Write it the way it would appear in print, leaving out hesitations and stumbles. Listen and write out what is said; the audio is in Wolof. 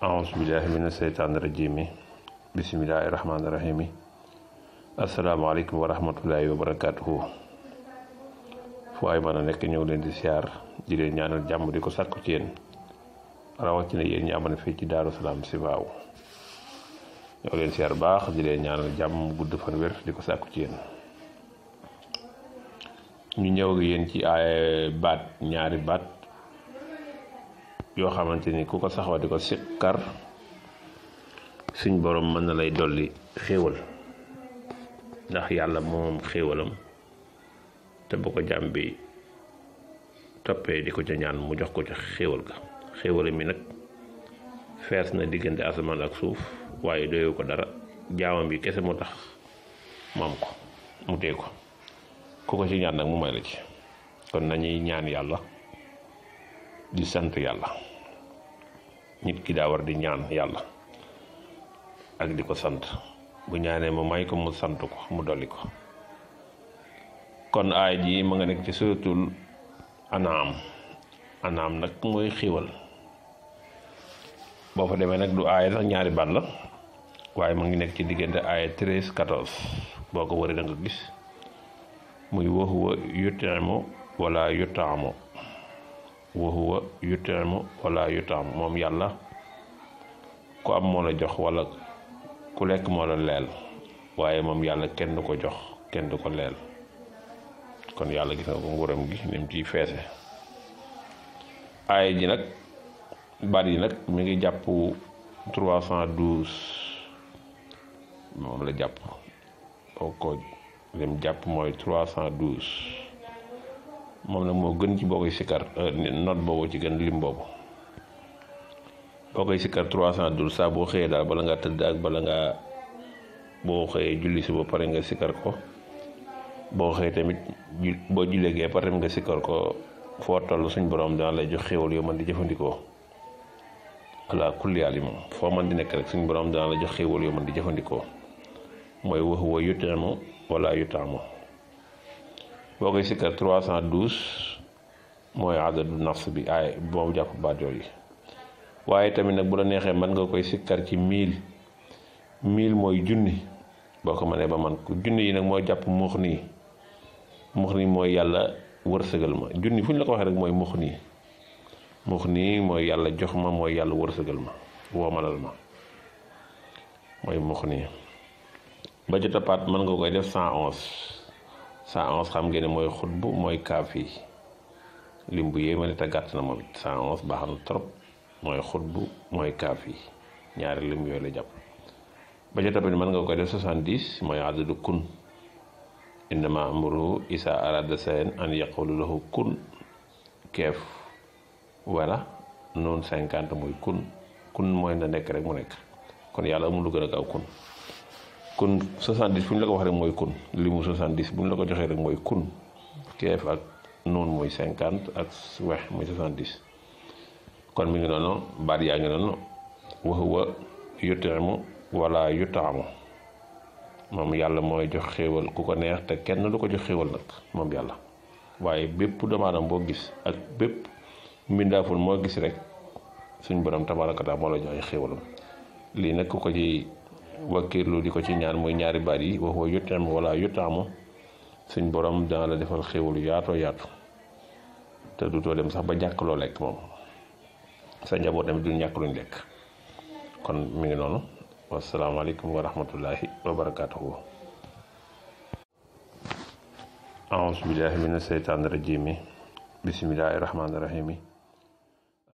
أعوذ بالله من الشيطان الرجيم بسم الله الرحمن الرحيم السلام عليكم ورحمة الله وبركاته fu ay mën a nekk ñëw leen di siyaar di leen ñaanal jàmm di ko sàkku ci yéen rawatina yéen ñi amoon fii ci Daaru Salaam si waaw ñëw leen siyaar baax di leen ñaanal jàmm gudd fan wér di ko sàkku ci yéen ñu ñëw ak yéen ci ay ñaari baat yoo xamante ni ku ko saxoo di ko sikkar suñ borom mën na lay dolli xéewal ndax yàlla moom xéewalam te bu ko jàmm bi toppee di ko ca ñaan mu jox ko ca xéewal ga xéewal mi nag fees na diggante asamaan ak suuf waaye doyu ko dara jaamam bi kese moo tax maam ko mu tee ko ku ko ci ñaan nag mu may la ci kon nañuy ñaan yàlla di sant yàlla nit ki daa war di ñaan yàlla ak di ko sant bu ñaanee mu may ko mu sant ko mu dolli ko kon aay ji ma nga nekk ci suratul anaam nag mooy xiiwal boo fa demee nag du aaya sax ñaari baat la waaye ma ngi nekk ci diggante aaya 13 14 boo ko wëree da nga gis muy wa huwa yut'imu wala yut'amu wa huwa yut'imu wala yut'amu moom yàlla ku am moo la jox wala ku lekk moo la leel waaye moom yàlla kenn du ko jox kenn du ko leel kon yàlla gis nga ko nguuram gi ni mu ciy feese aaya ji nag baat yi nag mi ngi jàpp 312 moom la jàpp boo ko lim jàpp mooy 312 moom nag moo gën ci boo koy sikkar note boobu ci gën lim boobu boo koy sikkar 312 saa boo xëyee daal bala nga tëdd ak bala nga boo xëyee julli si ba pare nga sikkar ko boo xëyee tamit boo jullee gee pare nga sikkar ko foo toll suñ borom dana lay jox xéwal yoo mën di jëfandikoo ala kulli haal moom foo mën di nekk rek suñ borom dana la jox xéwal yoo mën di jëfandikoo mooy wa huwa yut'imu wala yut'amu boo koy sikkar 312 mooy adadu nafs bi ay boobu jàpp baat yooyu waaye tamit nag bu la neexee mën nga koy sikkar ci 1000 mooy junni boo ko mënee ba man ko junni yi nag mooy jàpp muux nii mooy yàlla wërsëgal ma junni fu ñu la ko waxee rek mooy muux nii mooy yàlla jox ma mooy yàlla wërsëgal ma woomalal ma mooy muux nii ba ca toppaat mën nga koy def 111 xam ngeen ne mooy xutbu mooy kaaf yi lim bu yéema ne te gàtt na moom it 111 baax na trop mooy xutbu mooy kaaf yi ñaari lim yooyu la jàpp ba ca toppit mën nga koy def 70 mooy adadu kun innama amruhu isa arada shay'an an yaqulu lahu kun keef voilà noonu 50 mooy kun mooy na nekk rek mu nekk kon yàlla amul lu gën a gaaw kun 70 fu ñu la ko wax rek mooy kun limu 70 bu ñu la ko joxee rek mooy kun keef ak noonu mooy 50 ak wex mooy 70 kon mi ngi noonu baat yaa ngi noonu wa huwa yut'imu wala yut'amu moom yàlla mooy jox xéewal ku ko neex te kenn du ko jox xéewal nag moom yàlla waaye bépp doomu aadama boo gis ak bépp mbindaaful moo gis rek suñ borom tabaaraka taala moo la jox ay xéewalam lii nag ku ko ci wakkiirlu di ko ci ñaan muy ñaari baat yi wa huwa yut'imu wala yut'amu suñ borom dana la defal xéewal yaatoo yaatu te dutoo dem sax ba ñàkk loo lekk moom sa njaboot tamit du ñàkk luñ lekk kon mi ngi noonu wasalaamaaleykum wa rahmatullahi wa barakatuhu aouzu billahi min asheytaani rajimi bismillahi rahmaani rahimi